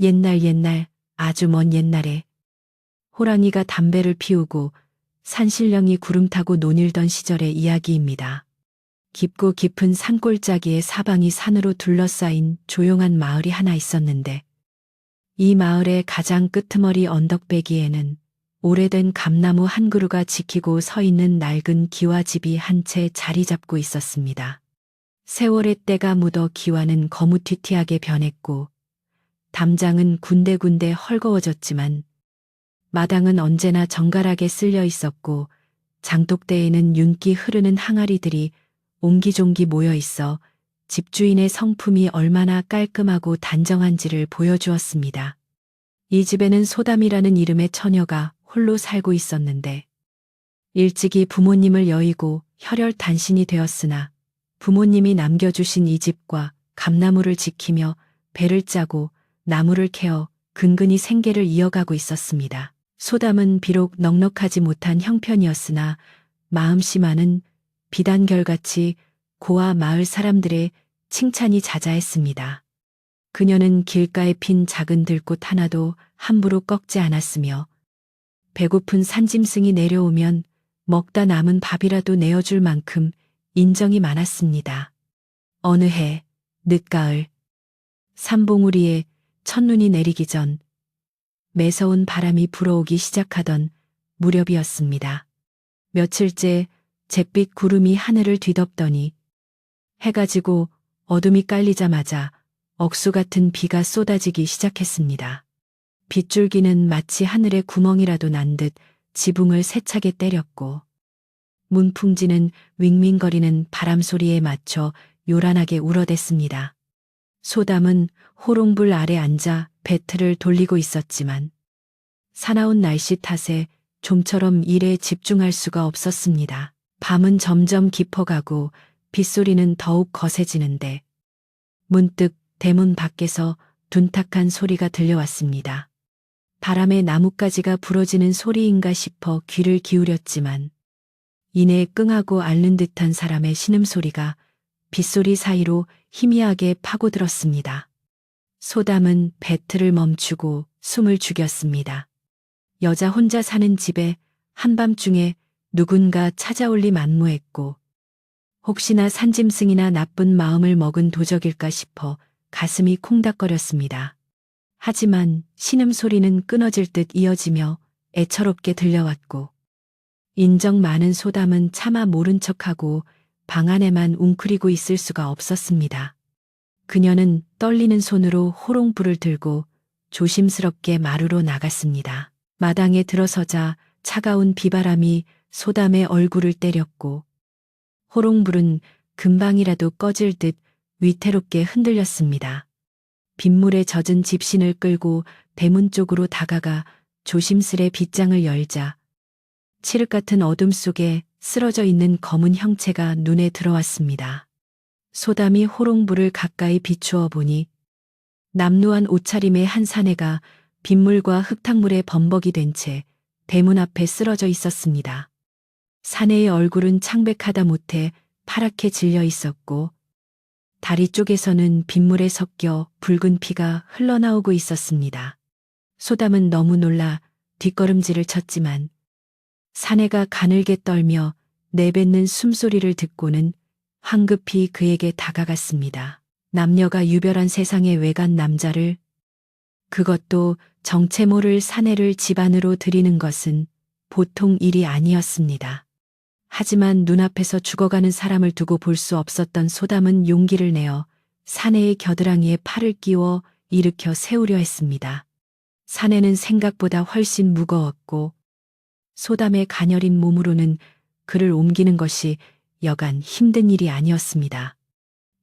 옛날 아주 먼 옛날에 호랑이가 담배를 피우고 산신령이 구름 타고 논일던 시절의 이야기입니다. 깊고 깊은 산골짜기에 사방이 산으로 둘러싸인 조용한 마을이 하나 있었는데 이 마을의 가장 끄트머리 언덕배기에는 오래된 감나무 한 그루가 지키고 서 있는 낡은 기와집이 한 채 자리 잡고 있었습니다. 세월의 때가 묻어 기와는 거무튀튀하게 변했고 담장은 군데군데 헐거워졌지만 마당은 언제나 정갈하게 쓸려 있었고 장독대에는 윤기 흐르는 항아리들이 옹기종기 모여 있어 집주인의 성품이 얼마나 깔끔하고 단정한지를 보여주었습니다. 이 집에는 소담이라는 이름의 처녀가 홀로 살고 있었는데 일찍이 부모님을 여의고 혈혈단신이 되었으나 부모님이 남겨주신 이 집과 감나무를 지키며 배를 짜고 나무를 캐어 근근히 생계를 이어가고 있었습니다. 소담은 비록 넉넉하지 못한 형편이었으나 마음씨만은 비단결같이 고아 마을 사람들의 칭찬이 자자했습니다. 그녀는 길가에 핀 작은 들꽃 하나도 함부로 꺾지 않았으며 배고픈 산짐승이 내려오면 먹다 남은 밥이라도 내어줄 만큼 인정이 많았습니다. 어느 해 늦가을 산봉우리에 첫눈이 내리기 전 매서운 바람이 불어오기 시작하던 무렵이었습니다. 며칠째 잿빛 구름이 하늘을 뒤덮더니 해가 지고 어둠이 깔리자마자 억수 같은 비가 쏟아지기 시작했습니다. 빗줄기는 마치 하늘에 구멍이라도 난 듯 지붕을 세차게 때렸고 문풍지는 윙윙거리는 바람 소리에 맞춰 요란하게 울어댔습니다. 소담은 호롱불 아래 앉아 배틀을 돌리고 있었지만 사나운 날씨 탓에 좀처럼 일에 집중할 수가 없었습니다. 밤은 점점 깊어가고 빗소리는 더욱 거세지는데 문득 대문 밖에서 둔탁한 소리가 들려왔습니다. 바람에 나뭇가지가 부러지는 소리인가 싶어 귀를 기울였지만 이내 끙하고 앓는 듯한 사람의 신음소리가 빗소리 사이로 희미하게 파고들었습니다. 소담은 배틀을 멈추고 숨을 죽였습니다. 여자 혼자 사는 집에 한밤중에 누군가 찾아올리 만무했고 혹시나 산짐승이나 나쁜 마음을 먹은 도적일까 싶어 가슴이 콩닥거렸습니다. 하지만 신음소리는 끊어질 듯 이어지며 애처롭게 들려왔고 인정 많은 소담은 차마 모른 척하고 방 안에만 웅크리고 있을 수가 없었습니다. 그녀는 떨리는 손으로 호롱불을 들고 조심스럽게 마루로 나갔습니다. 마당에 들어서자 차가운 비바람이 소담의 얼굴을 때렸고 호롱불은 금방이라도 꺼질 듯 위태롭게 흔들렸습니다. 빗물에 젖은 집신을 끌고 대문 쪽으로 다가가 조심스레 빗장을 열자 칠흑 같은 어둠 속에 쓰러져 있는 검은 형체가 눈에 들어왔습니다. 소담이 호롱불을 가까이 비추어 보니 남루한 옷차림의 한 사내가 빗물과 흙탕물에 범벅이 된 채 대문 앞에 쓰러져 있었습니다. 사내의 얼굴은 창백하다 못해 파랗게 질려 있었고 다리 쪽에서는 빗물에 섞여 붉은 피가 흘러나오고 있었습니다. 소담은 너무 놀라 뒷걸음질을 쳤지만 사내가 가늘게 떨며 내뱉는 숨소리를 듣고는 황급히 그에게 다가갔습니다. 남녀가 유별한 세상의 외간 남자를 그것도 정체 모를 사내를 집 안으로 들이는 것은 보통 일이 아니었습니다. 하지만 눈앞에서 죽어가는 사람을 두고 볼 수 없었던 소담은 용기를 내어 사내의 겨드랑이에 팔을 끼워 일으켜 세우려 했습니다. 사내는 생각보다 훨씬 무거웠고 소담의 가녀린 몸으로는 그를 옮기는 것이 여간 힘든 일이 아니었습니다.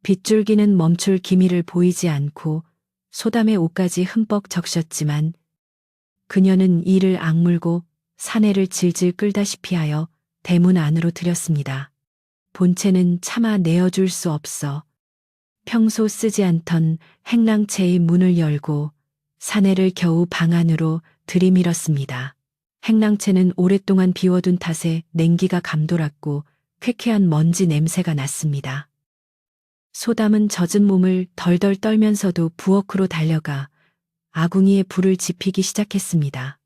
빗줄기는 멈출 기미를 보이지 않고 소담의 옷까지 흠뻑 적셨지만 그녀는 이를 악물고 사내를 질질 끌다시피 하여 대문 안으로 들였습니다. 본체는 차마 내어줄 수 없어 평소 쓰지 않던 행랑채의 문을 열고 사내를 겨우 방 안으로 들이밀었습니다. 행랑채는 오랫동안 비워둔 탓에 냉기가 감돌았고 쾌쾌한 먼지 냄새가 났습니다. 소담은 젖은 몸을 덜덜 떨면서도 부엌으로 달려가 아궁이에 불을 지피기 시작했습니다.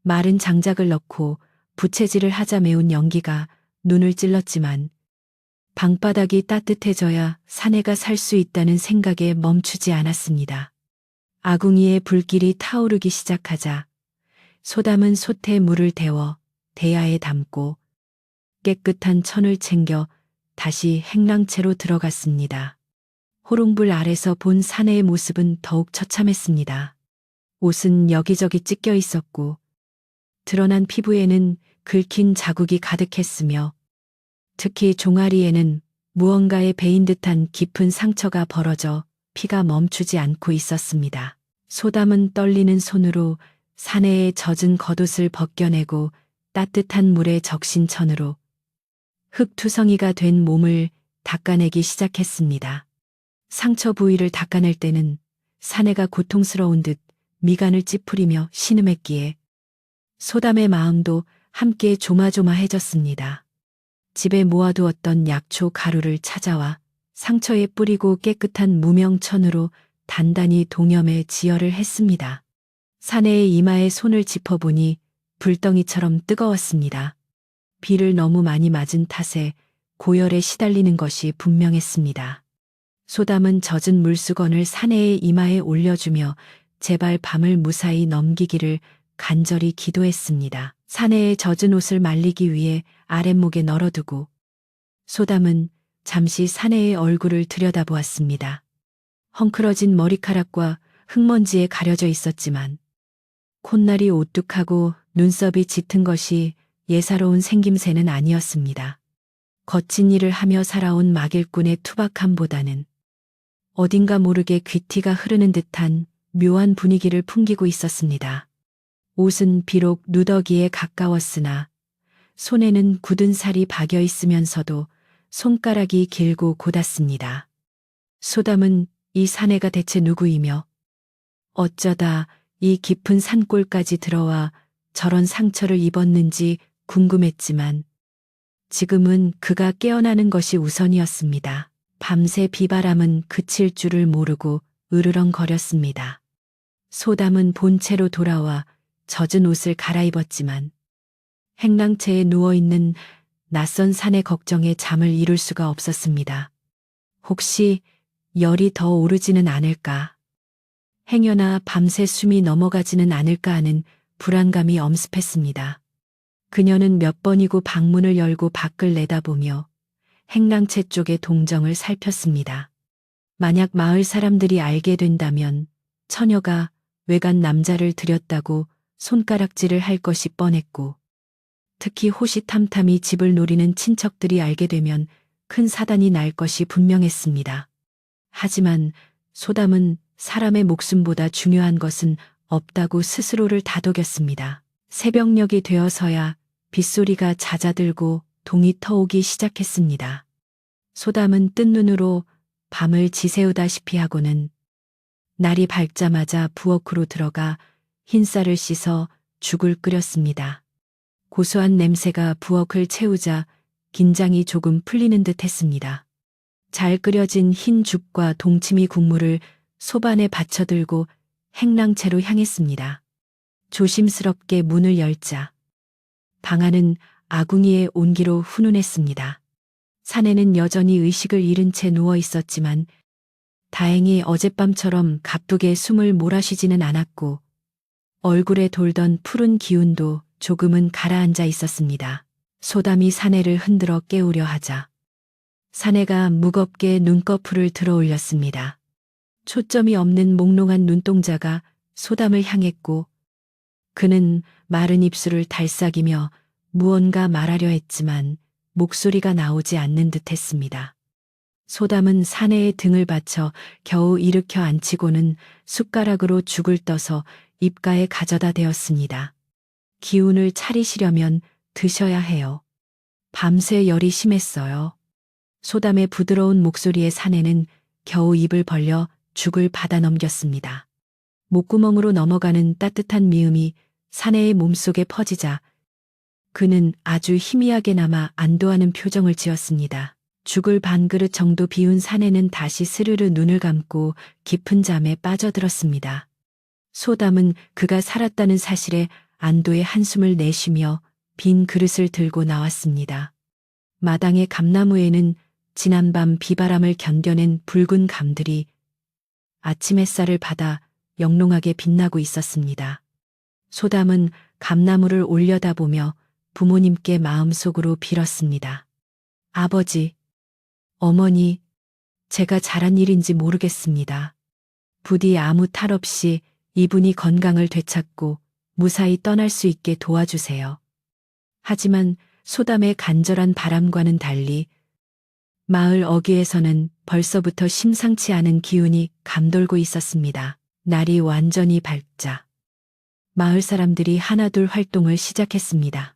마른 장작을 넣고 부채질을 하자 매운 연기가 눈을 찔렀지만 방바닥이 따뜻해져야 사내가 살 수 있다는 생각에 멈추지 않았습니다. 아궁이에 불길이 타오르기 시작하자 소담은 솥에 물을 데워 대야에 담고 깨끗한 천을 챙겨 다시 행랑채로 들어갔습니다. 호롱불 아래서 본 사내의 모습은 더욱 처참했습니다. 옷은 여기저기 찢겨 있었고 드러난 피부에는 긁힌 자국이 가득했으며 특히 종아리에는 무언가에 베인 듯한 깊은 상처가 벌어져 피가 멈추지 않고 있었습니다. 소담은 떨리는 손으로 사내의 젖은 겉옷을 벗겨내고 따뜻한 물에 적신 천으로 흙투성이가 된 몸을 닦아내기 시작했습니다. 상처 부위를 닦아낼 때는 사내가 고통스러운 듯 미간을 찌푸리며 신음했기에 소담의 마음도 함께 조마조마해졌습니다. 집에 모아두었던 약초 가루를 찾아와 상처에 뿌리고 깨끗한 무명천으로 단단히 동염에 지혈을 했습니다. 사내의 이마에 손을 짚어보니 불덩이처럼 뜨거웠습니다. 비를 너무 많이 맞은 탓에 고열에 시달리는 것이 분명했습니다. 소담은 젖은 물수건을 사내의 이마에 올려주며 제발 밤을 무사히 넘기기를 간절히 기도했습니다. 사내의 젖은 옷을 말리기 위해 아랫목에 널어두고 소담은 잠시 사내의 얼굴을 들여다보았습니다. 헝클어진 머리카락과 흙먼지에 가려져 있었지만 콧날이 오뚝하고 눈썹이 짙은 것이 예사로운 생김새는 아니었습니다. 거친 일을 하며 살아온 막일꾼의 투박함보다는 어딘가 모르게 귀티가 흐르는 듯한 묘한 분위기를 풍기고 있었습니다. 옷은 비록 누더기에 가까웠으나 손에는 굳은 살이 박여 있으면서도 손가락이 길고 곧았습니다. 소담은 이 사내가 대체 누구이며 어쩌다 이 깊은 산골까지 들어와 저런 상처를 입었는지 궁금했지만 지금은 그가 깨어나는 것이 우선이었습니다. 밤새 비바람은 그칠 줄을 모르고 으르렁거렸습니다. 소담은 본체로 돌아와 젖은 옷을 갈아입었지만 행랑채에 누워있는 낯선 산의 걱정에 잠을 이룰 수가 없었습니다. 혹시 열이 더 오르지는 않을까? 행여나 밤새 숨이 넘어가지는 않을까 하는 불안감이 엄습했습니다. 그녀는 몇 번이고 방문을 열고 밖을 내다보며 행랑채 쪽의 동정을 살폈습니다. 만약 마을 사람들이 알게 된다면 처녀가 외간 남자를 들였다고 손가락질을 할 것이 뻔했고 특히 호시탐탐이 집을 노리는 친척들이 알게 되면 큰 사단이 날 것이 분명했습니다. 하지만 소담은 사람의 목숨보다 중요한 것은 없다고 스스로를 다독였습니다. 새벽녘이 되어서야 빗소리가 잦아들고 동이 터오기 시작했습니다. 소담은 뜬 눈으로 밤을 지새우다시피 하고는 날이 밝자마자 부엌으로 들어가 흰쌀을 씻어 죽을 끓였습니다. 고소한 냄새가 부엌을 채우자 긴장이 조금 풀리는 듯 했습니다. 잘 끓여진 흰 죽과 동치미 국물을 소반에 받쳐들고 행랑채로 향했습니다. 조심스럽게 문을 열자 방 안은 아궁이의 온기로 훈훈했습니다. 사내는 여전히 의식을 잃은 채 누워 있었지만 다행히 어젯밤처럼 가쁘게 숨을 몰아쉬지는 않았고 얼굴에 돌던 푸른 기운도 조금은 가라앉아 있었습니다. 소담이 사내를 흔들어 깨우려 하자 사내가 무겁게 눈꺼풀을 들어 올렸습니다. 초점이 없는 몽롱한 눈동자가 소담을 향했고 그는 마른 입술을 달싹이며 무언가 말하려 했지만 목소리가 나오지 않는 듯 했습니다. 소담은 사내의 등을 받쳐 겨우 일으켜 앉히고는 숟가락으로 죽을 떠서 입가에 가져다 대었습니다. 기운을 차리시려면 드셔야 해요. 밤새 열이 심했어요. 소담의 부드러운 목소리에 사내는 겨우 입을 벌려 죽을 받아 넘겼습니다. 목구멍으로 넘어가는 따뜻한 미음이 사내의 몸속에 퍼지자 그는 아주 희미하게나마 안도하는 표정을 지었습니다. 죽을 반 그릇 정도 비운 사내는 다시 스르르 눈을 감고 깊은 잠에 빠져들었습니다. 소담은 그가 살았다는 사실에 안도의 한숨을 내쉬며 빈 그릇을 들고 나왔습니다. 마당의 감나무에는 지난밤 비바람을 견뎌낸 붉은 감들이 아침 햇살을 받아 영롱하게 빛나고 있었습니다. 소담은 감나무를 올려다보며 부모님께 마음속으로 빌었습니다. 아버지, 어머니, 제가 잘한 일인지 모르겠습니다. 부디 아무 탈 없이 이분이 건강을 되찾고 무사히 떠날 수 있게 도와주세요. 하지만 소담의 간절한 바람과는 달리 마을 어귀에서는 벌써부터 심상치 않은 기운이 감돌고 있었습니다. 날이 완전히 밝자 마을 사람들이 하나둘 활동을 시작했습니다.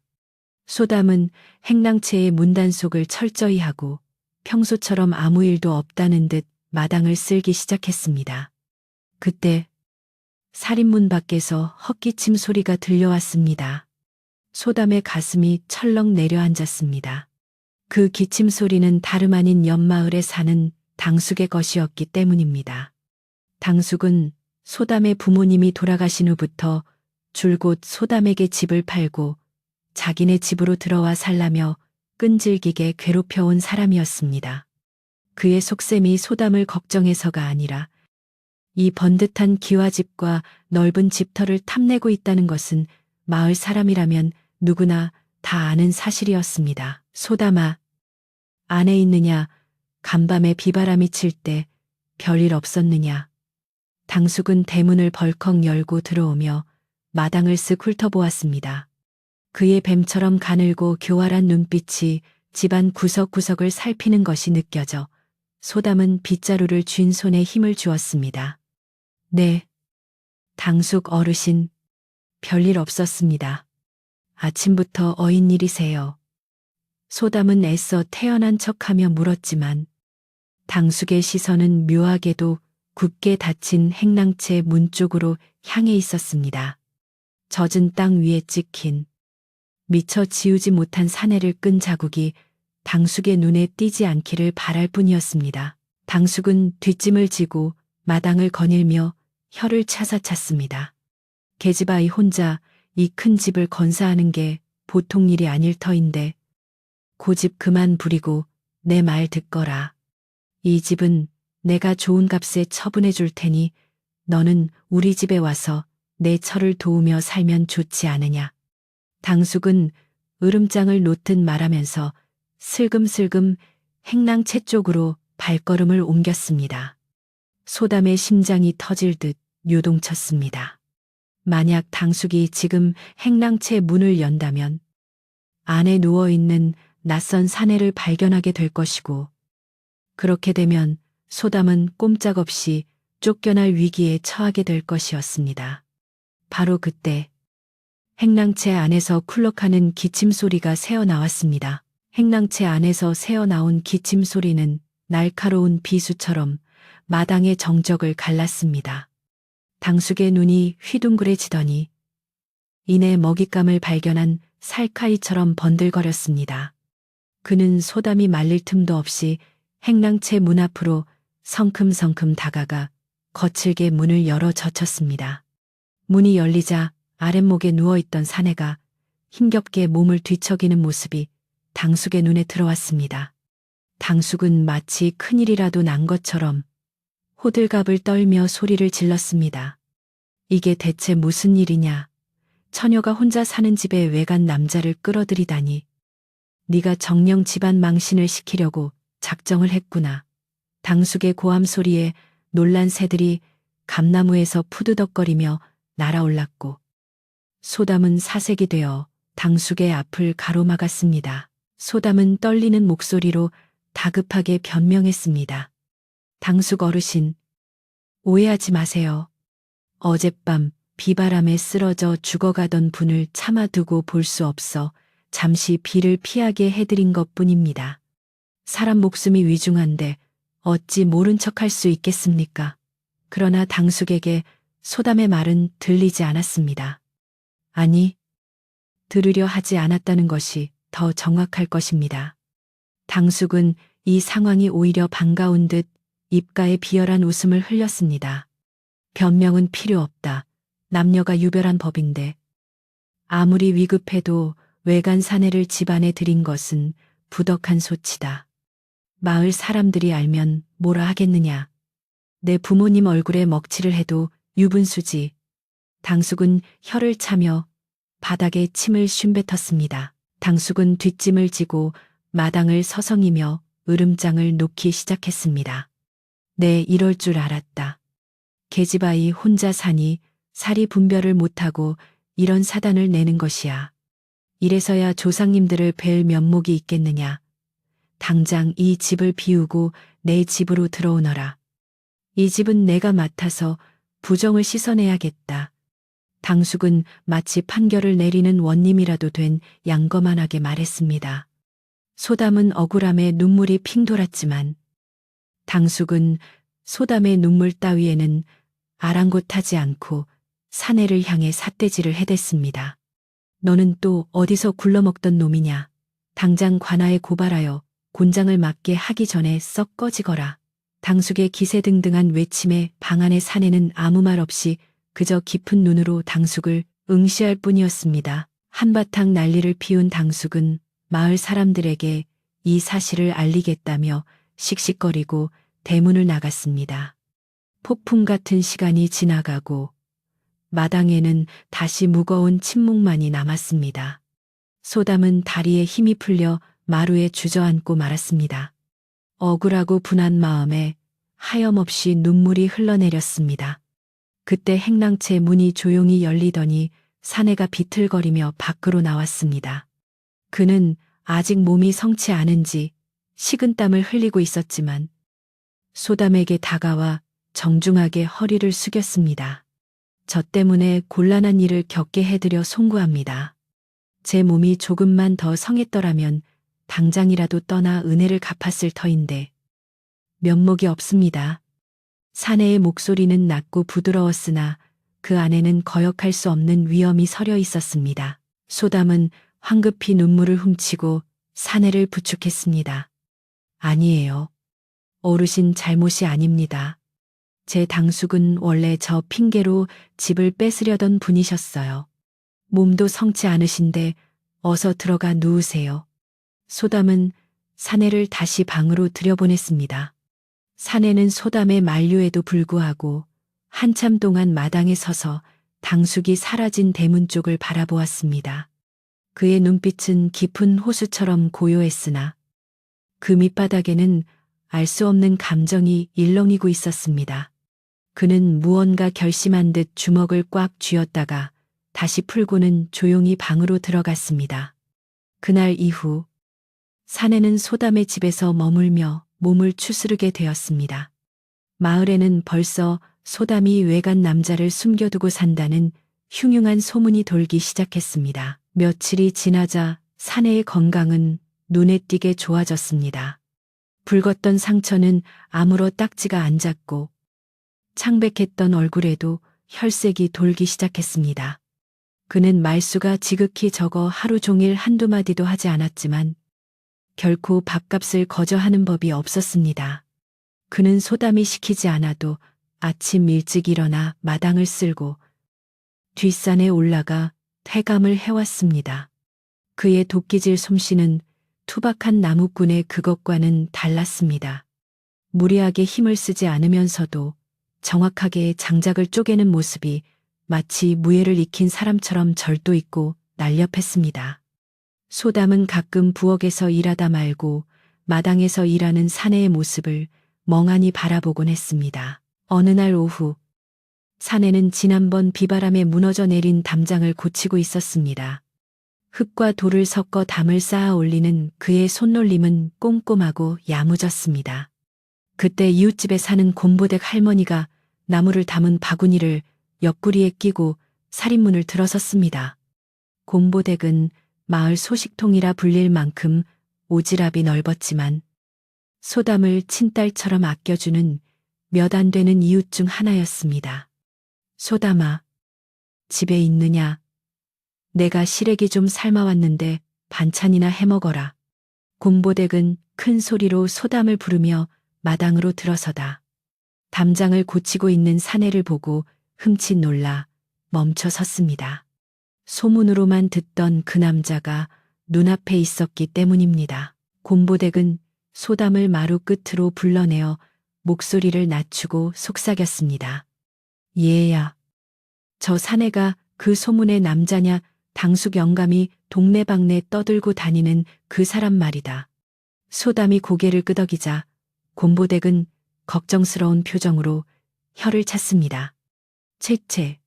소담은 행랑채의 문단속을 철저히 하고 평소처럼 아무 일도 없다는 듯 마당을 쓸기 시작했습니다. 그때 살인문 밖에서 헛기침 소리가 들려왔습니다. 소담의 가슴이 철렁 내려앉았습니다. 그 기침 소리는 다름 아닌 옆마을에 사는 당숙의 것이었기 때문입니다. 당숙은 소담의 부모님이 돌아가신 후부터 줄곧 소담에게 집을 팔고 자기네 집으로 들어와 살라며 끈질기게 괴롭혀온 사람이었습니다. 그의 속셈이 소담을 걱정해서가 아니라 이 번듯한 기와집과 넓은 집터를 탐내고 있다는 것은 마을 사람이라면 누구나 다 아는 사실이었습니다. 소담아, 안에 있느냐? 간밤에 비바람이 칠 때 별일 없었느냐? 당숙은 대문을 벌컥 열고 들어오며 마당을 쓱 훑어보았습니다. 그의 뱀처럼 가늘고 교활한 눈빛이 집안 구석구석을 살피는 것이 느껴져 소담은 빗자루를 쥔 손에 힘을 주었습니다. 네, 당숙 어르신, 별일 없었습니다. 아침부터 어인일이세요. 소담은 애써 태연한 척하며 물었지만 당숙의 시선은 묘하게도 굳게 닫힌 행랑채 문 쪽으로 향해 있었습니다. 젖은 땅 위에 찍힌 미처 지우지 못한 사내를 끈 자국이 당숙의 눈에 띄지 않기를 바랄 뿐이었습니다. 당숙은 뒷짐을 지고 마당을 거닐며 혀를 차사찼습니다. 계집아이 혼자 이 큰 집을 건사하는 게 보통 일이 아닐 터인데 고집 그만 부리고 내 말 듣거라. 이 집은 내가 좋은 값에 처분해 줄 테니 너는 우리 집에 와서 내 처를 도우며 살면 좋지 않으냐. 당숙은 으름장을 놓듯 말하면서 슬금슬금 행랑채 쪽으로 발걸음을 옮겼습니다. 소담의 심장이 터질 듯 요동쳤습니다. 만약 당숙이 지금 행랑채 문을 연다면 안에 누워있는 낯선 사내를 발견하게 될 것이고 그렇게 되면 소담은 꼼짝없이 쫓겨날 위기에 처하게 될 것이었습니다. 바로 그때 행랑채 안에서 쿨럭하는 기침 소리가 새어나왔습니다. 행랑채 안에서 새어나온 기침 소리는 날카로운 비수처럼 마당의 정적을 갈랐습니다. 당숙의 눈이 휘둥그레지더니 이내 먹잇감을 발견한 살카이처럼 번들거렸습니다. 그는 소담이 말릴 틈도 없이 행랑채 문 앞으로 성큼성큼 다가가 거칠게 문을 열어 젖혔습니다. 문이 열리자 아랫목에 누워있던 사내가 힘겹게 몸을 뒤척이는 모습이 당숙의 눈에 들어왔습니다. 당숙은 마치 큰일이라도 난 것처럼 호들갑을 떨며 소리를 질렀습니다. 이게 대체 무슨 일이냐? 처녀가 혼자 사는 집에 외간 남자를 끌어들이다니. 네가 정녕 집안 망신을 시키려고 작정을 했구나. 당숙의 고함 소리에 놀란 새들이 감나무에서 푸드덕거리며 날아올랐고 소담은 사색이 되어 당숙의 앞을 가로막았습니다. 소담은 떨리는 목소리로 다급하게 변명했습니다. 당숙 어르신, 오해하지 마세요. 어젯밤 비바람에 쓰러져 죽어가던 분을 참아두고 볼 수 없어 잠시 비를 피하게 해드린 것뿐입니다. 사람 목숨이 위중한데 어찌 모른 척할 수 있겠습니까? 그러나 당숙에게 소담의 말은 들리지 않았습니다. 아니, 들으려 하지 않았다는 것이 더 정확할 것입니다. 당숙은 이 상황이 오히려 반가운 듯 입가에 비열한 웃음을 흘렸습니다. 변명은 필요 없다. 남녀가 유별한 법인데 아무리 위급해도 외간 사내를 집안에 들인 것은 부덕한 소치다. 마을 사람들이 알면 뭐라 하겠느냐. 내 부모님 얼굴에 먹칠을 해도 유분수지. 당숙은 혀를 차며 바닥에 침을 쉰뱉었습니다. 당숙은 뒷짐을 지고 마당을 서성이며 으름장을 놓기 시작했습니다. 내 이럴 줄 알았다. 계집아이 혼자 사니 사리 분별을 못하고 이런 사단을 내는 것이야. 이래서야 조상님들을 뵐 면목이 있겠느냐. 당장 이 집을 비우고 내 집으로 들어오너라. 이 집은 내가 맡아서 부정을 씻어내야겠다. 당숙은 마치 판결을 내리는 원님이라도 된 양거만하게 말했습니다. 소담은 억울함에 눈물이 핑 돌았지만 당숙은 소담의 눈물 따위에는 아랑곳하지 않고 사내를 향해 삿대질을 해댔습니다. 너는 또 어디서 굴러먹던 놈이냐. 당장 관아에 고발하여 곤장을 맞게 하기 전에 썩 꺼지거라. 당숙의 기세등등한 외침에 방 안의 사내는 아무 말 없이 그저 깊은 눈으로 당숙을 응시할 뿐이었습니다. 한바탕 난리를 피운 당숙은 마을 사람들에게 이 사실을 알리겠다며 씩씩거리고 대문을 나갔습니다. 폭풍 같은 시간이 지나가고 마당에는 다시 무거운 침묵만이 남았습니다. 소담은 다리에 힘이 풀려 마루에 주저앉고 말았습니다. 억울하고 분한 마음에 하염없이 눈물이 흘러내렸습니다. 그때 행랑채 문이 조용히 열리더니 사내가 비틀거리며 밖으로 나왔습니다. 그는 아직 몸이 성치 않은지 식은땀을 흘리고 있었지만 소담에게 다가와 정중하게 허리를 숙였습니다. 저 때문에 곤란한 일을 겪게 해드려 송구합니다. 제 몸이 조금만 더 성했더라면 당장이라도 떠나 은혜를 갚았을 터인데 면목이 없습니다. 사내의 목소리는 낮고 부드러웠으나 그 안에는 거역할 수 없는 위엄이 서려 있었습니다. 소담은 황급히 눈물을 훔치고 사내를 부축했습니다. 아니에요. 어르신 잘못이 아닙니다. 제 당숙은 원래 저 핑계로 집을 뺏으려던 분이셨어요. 몸도 성치 않으신데 어서 들어가 누우세요. 소담은 사내를 다시 방으로 들여보냈습니다. 사내는 소담의 만류에도 불구하고 한참 동안 마당에 서서 당숙이 사라진 대문 쪽을 바라보았습니다. 그의 눈빛은 깊은 호수처럼 고요했으나 그 밑바닥에는 알 수 없는 감정이 일렁이고 있었습니다. 그는 무언가 결심한 듯 주먹을 꽉 쥐었다가 다시 풀고는 조용히 방으로 들어갔습니다. 그날 이후 사내는 소담의 집에서 머물며 몸을 추스르게 되었습니다. 마을에는 벌써 소담이 외간 남자를 숨겨두고 산다는 흉흉한 소문이 돌기 시작했습니다. 며칠이 지나자 사내의 건강은 눈에 띄게 좋아졌습니다. 붉었던 상처는 아무러 딱지가 앉았고 창백했던 얼굴에도 혈색이 돌기 시작했습니다. 그는 말수가 지극히 적어 하루 종일 한두 마디도 하지 않았지만 결코 밥값을 거저하는 법이 없었습니다. 그는 소담이 시키지 않아도 아침 일찍 일어나 마당을 쓸고 뒷산에 올라가 퇴감을 해왔습니다. 그의 도끼질 솜씨는 투박한 나무꾼의 그것과는 달랐습니다. 무리하게 힘을 쓰지 않으면서도 정확하게 장작을 쪼개는 모습이 마치 무예를 익힌 사람처럼 절도 있고 날렵했습니다. 소담은 가끔 부엌에서 일하다 말고 마당에서 일하는 사내의 모습을 멍하니 바라보곤 했습니다. 어느 날 오후 사내는 지난번 비바람에 무너져 내린 담장을 고치고 있었습니다. 흙과 돌을 섞어 담을 쌓아 올리는 그의 손놀림은 꼼꼼하고 야무졌습니다. 그때 이웃집에 사는 곰보댁 할머니가 나무를 담은 바구니를 옆구리에 끼고 살인문을 들어섰습니다. 곰보댁은 마을 소식통이라 불릴 만큼 오지랖이 넓었지만 소담을 친딸처럼 아껴주는 몇 안 되는 이웃 중 하나였습니다. 소담아, 집에 있느냐? 내가 시래기 좀 삶아왔는데 반찬이나 해먹어라. 곰보댁은 큰 소리로 소담을 부르며 마당으로 들어서다. 담장을 고치고 있는 사내를 보고 흠칫 놀라 멈춰 섰습니다. 소문으로만 듣던 그 남자가 눈앞에 있었기 때문입니다. 곰보댁은 소담을 마루 끝으로 불러내어 목소리를 낮추고 속삭였습니다. 얘야, 저 사내가 그 소문의 남자냐? 당숙 영감이 동네방네 떠들고 다니는 그 사람 말이다. 소담이 고개를 끄덕이자 곰보댁은 걱정스러운 표정으로 혀를 찼습니다. 채채,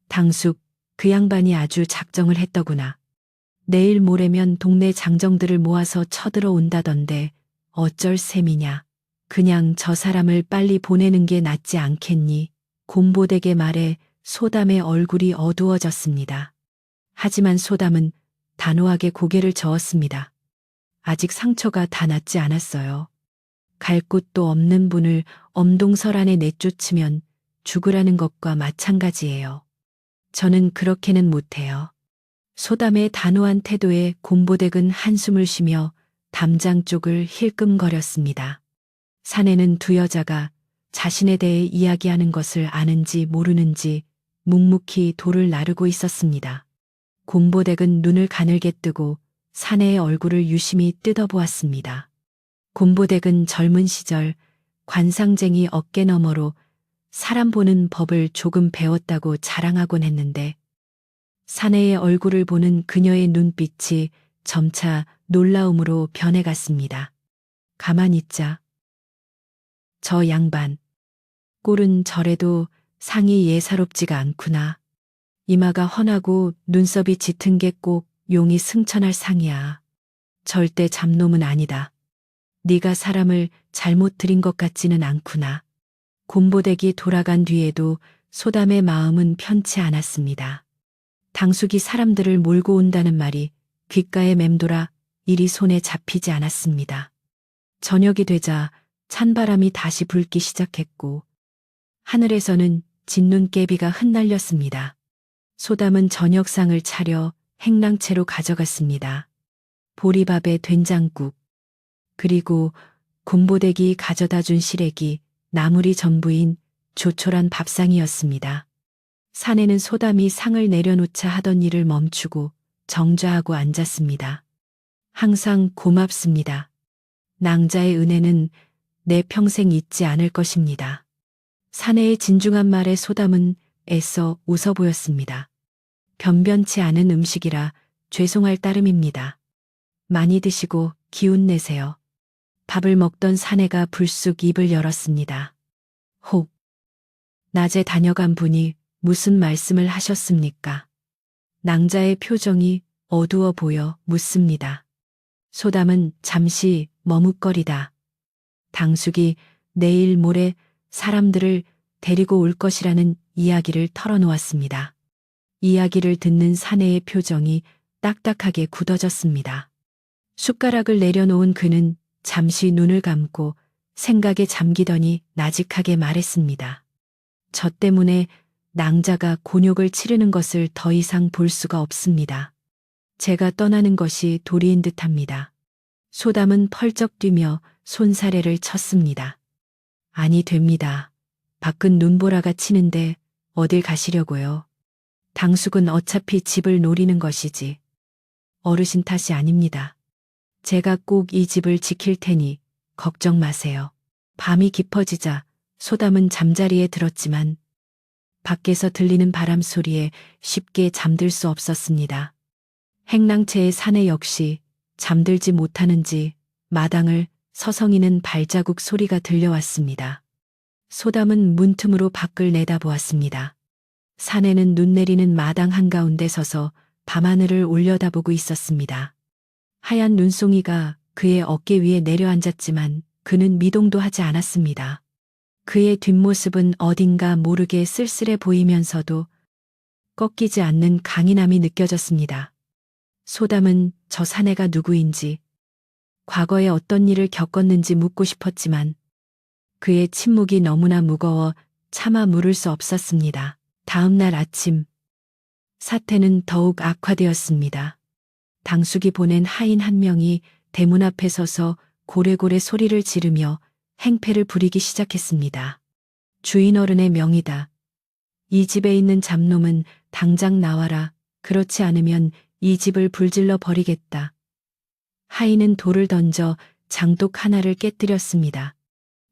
당숙, 그 양반이 아주 작정을 했더구나. 내일 모레면 동네 장정들을 모아서 쳐들어온다던데 어쩔 셈이냐. 그냥 저 사람을 빨리 보내는 게 낫지 않겠니? 곰보댁의 말에 소담의 얼굴이 어두워졌습니다. 하지만 소담은 단호하게 고개를 저었습니다. 아직 상처가 다 낫지 않았어요. 갈 곳도 없는 분을 엄동설 안에 내쫓으면 죽으라는 것과 마찬가지예요. 저는 그렇게는 못해요. 소담의 단호한 태도에 곰보댁은 한숨을 쉬며 담장 쪽을 힐끔거렸습니다. 사내는 두 여자가 자신에 대해 이야기하는 것을 아는지 모르는지 묵묵히 돌을 나르고 있었습니다. 곰보댁은 눈을 가늘게 뜨고 사내의 얼굴을 유심히 뜯어보았습니다. 곰보댁은 젊은 시절 관상쟁이 어깨너머로 사람 보는 법을 조금 배웠다고 자랑하곤 했는데 사내의 얼굴을 보는 그녀의 눈빛이 점차 놀라움으로 변해갔습니다. 가만히 있자. 저 양반, 꼴은 저래도 상이 예사롭지가 않구나. 이마가 훤하고 눈썹이 짙은 게 꼭 용이 승천할 상이야. 절대 잡놈은 아니다. 네가 사람을 잘못 들인 것 같지는 않구나. 곰보댁이 돌아간 뒤에도 소담의 마음은 편치 않았습니다. 당숙이 사람들을 몰고 온다는 말이 귓가에 맴돌아 일이 손에 잡히지 않았습니다. 저녁이 되자 찬바람이 다시 불기 시작했고 하늘에서는 진눈깨비가 흩날렸습니다. 소담은 저녁상을 차려 행랑채로 가져갔습니다. 보리밥에 된장국, 그리고 곰보댁이 가져다 준 시래기, 나물이 전부인 조촐한 밥상이었습니다. 사내는 소담이 상을 내려놓자 하던 일을 멈추고 정좌하고 앉았습니다. 항상 고맙습니다. 낭자의 은혜는 내 평생 잊지 않을 것입니다. 사내의 진중한 말에 소담은 애써 웃어 보였습니다. 변변치 않은 음식이라 죄송할 따름입니다. 많이 드시고 기운 내세요. 밥을 먹던 사내가 불쑥 입을 열었습니다. 혹, 낮에 다녀간 분이 무슨 말씀을 하셨습니까? 낭자의 표정이 어두워 보여 묻습니다. 소담은 잠시 머뭇거리다. 당숙이 내일 모레 사람들을 데리고 올 것이라는 이야기를 털어놓았습니다. 이야기를 듣는 사내의 표정이 딱딱하게 굳어졌습니다. 숟가락을 내려놓은 그는 잠시 눈을 감고 생각에 잠기더니 나직하게 말했습니다. 저 때문에 낭자가 곤욕을 치르는 것을 더 이상 볼 수가 없습니다. 제가 떠나는 것이 도리인 듯합니다. 소담은 펄쩍 뛰며 손사래를 쳤습니다. 아니 됩니다. 밖은 눈보라가 치는데 어딜 가시려고요. 당숙은 어차피 집을 노리는 것이지. 어르신 탓이 아닙니다. 제가 꼭 이 집을 지킬 테니 걱정 마세요. 밤이 깊어지자 소담은 잠자리에 들었지만 밖에서 들리는 바람 소리에 쉽게 잠들 수 없었습니다. 행랑채의 사내 역시 잠들지 못하는지 마당을 서성이는 발자국 소리가 들려왔습니다. 소담은 문틈으로 밖을 내다보았습니다. 사내는 눈 내리는 마당 한가운데 서서 밤하늘을 올려다보고 있었습니다. 하얀 눈송이가 그의 어깨 위에 내려앉았지만 그는 미동도 하지 않았습니다. 그의 뒷모습은 어딘가 모르게 쓸쓸해 보이면서도 꺾이지 않는 강인함이 느껴졌습니다. 소담은 저 사내가 누구인지, 과거에 어떤 일을 겪었는지 묻고 싶었지만 그의 침묵이 너무나 무거워 차마 물을 수 없었습니다. 다음 날 아침, 사태는 더욱 악화되었습니다. 당숙이 보낸 하인 한 명이 대문 앞에 서서 고래고래 소리를 지르며 행패를 부리기 시작했습니다. 주인 어른의 명이다. 이 집에 있는 잡놈은 당장 나와라. 그렇지 않으면 이 집을 불질러 버리겠다. 하인은 돌을 던져 장독 하나를 깨뜨렸습니다.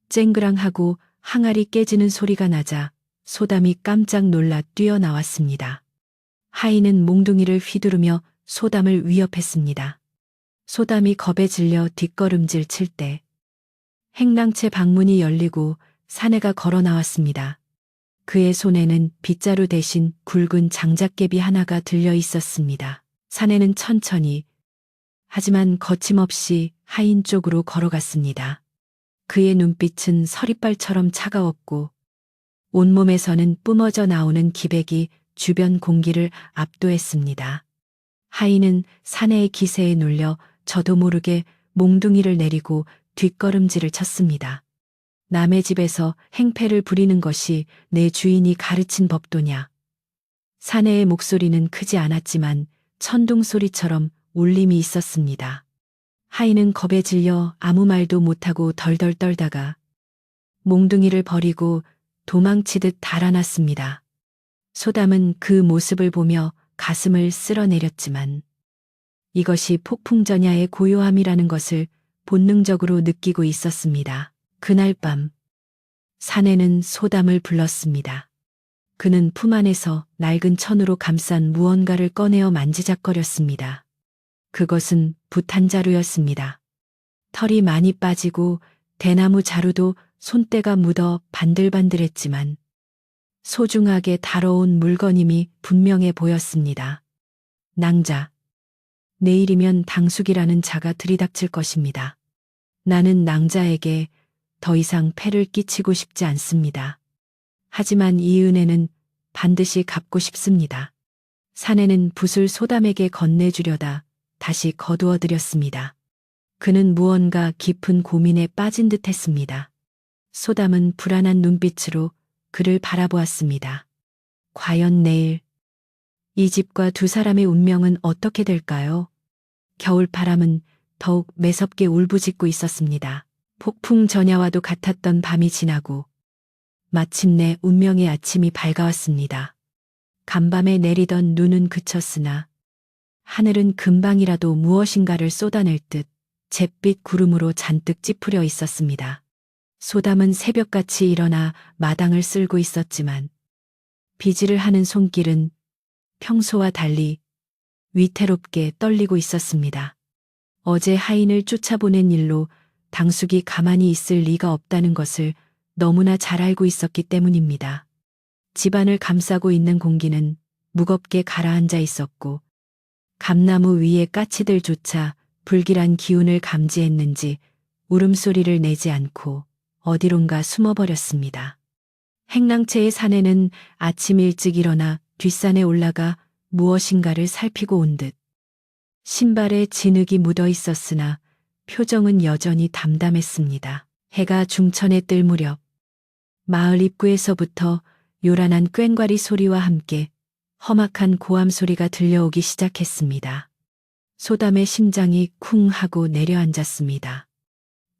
쨍그랑하고 항아리 깨지는 소리가 나자 소담이 깜짝 놀라 뛰어나왔습니다. 하인은 몽둥이를 휘두르며 소담을 위협했습니다. 소담이 겁에 질려 뒷걸음질 칠 때 행랑채 방문이 열리고 사내가 걸어 나왔습니다. 그의 손에는 빗자루 대신 굵은 장작개비 하나가 들려 있었습니다. 사내는 천천히 하지만 거침없이 하인 쪽으로 걸어갔습니다. 그의 눈빛은 서리발처럼 차가웠고 온몸에서는 뿜어져 나오는 기백이 주변 공기를 압도했습니다. 하인은 사내의 기세에 놀려 저도 모르게 몽둥이를 내리고 뒷걸음질을 쳤습니다. 남의 집에서 행패를 부리는 것이 내 주인이 가르친 법도냐. 사내의 목소리는 크지 않았지만 천둥 소리처럼 울림이 있었습니다. 하인은 겁에 질려 아무 말도 못하고 덜덜 떨다가 몽둥이를 버리고 도망치듯 달아났습니다. 소담은 그 모습을 보며 가슴을 쓸어내렸지만 이것이 폭풍전야의 고요함이라는 것을 본능적으로 느끼고 있었습니다. 그날 밤 사내는 소담을 불렀습니다. 그는 품 안에서 낡은 천으로 감싼 무언가를 꺼내어 만지작거렸습니다. 그것은 붓한 자루였습니다. 털이 많이 빠지고 대나무 자루도 손때가 묻어 반들반들했지만 소중하게 다뤄온 물건임이 분명해 보였습니다. 낭자. 내일이면 당숙이라는 자가 들이닥칠 것입니다. 나는 낭자에게 더 이상 폐를 끼치고 싶지 않습니다. 하지만 이 은혜는 반드시 갚고 싶습니다. 사내는 붓을 소담에게 건네주려다 다시 거두어들였습니다. 그는 무언가 깊은 고민에 빠진 듯 했습니다. 소담은 불안한 눈빛으로 그를 바라보았습니다. 과연 내일 이 집과 두 사람의 운명은 어떻게 될까요? 겨울바람은 더욱 매섭게 울부짖고 있었습니다. 폭풍 전야와도 같았던 밤이 지나고 마침내 운명의 아침이 밝아왔습니다. 간밤에 내리던 눈은 그쳤으나 하늘은 금방이라도 무엇인가를 쏟아낼 듯 잿빛 구름으로 잔뜩 찌푸려 있었습니다. 소담은 새벽같이 일어나 마당을 쓸고 있었지만 비지를 하는 손길은 평소와 달리 위태롭게 떨리고 있었습니다. 어제 하인을 쫓아보낸 일로 당숙이 가만히 있을 리가 없다는 것을 너무나 잘 알고 있었기 때문입니다. 집안을 감싸고 있는 공기는 무겁게 가라앉아 있었고 감나무 위의 까치들조차 불길한 기운을 감지했는지 울음소리를 내지 않고 어디론가 숨어버렸습니다. 행랑채의 사내는 아침 일찍 일어나 뒷산에 올라가 무엇인가를 살피고 온 듯 신발에 진흙이 묻어 있었으나 표정은 여전히 담담했습니다. 해가 중천에 뜰 무렵 마을 입구에서부터 요란한 꽹과리 소리와 함께 험악한 고함 소리가 들려오기 시작했습니다. 소담의 심장이 쿵 하고 내려앉았습니다.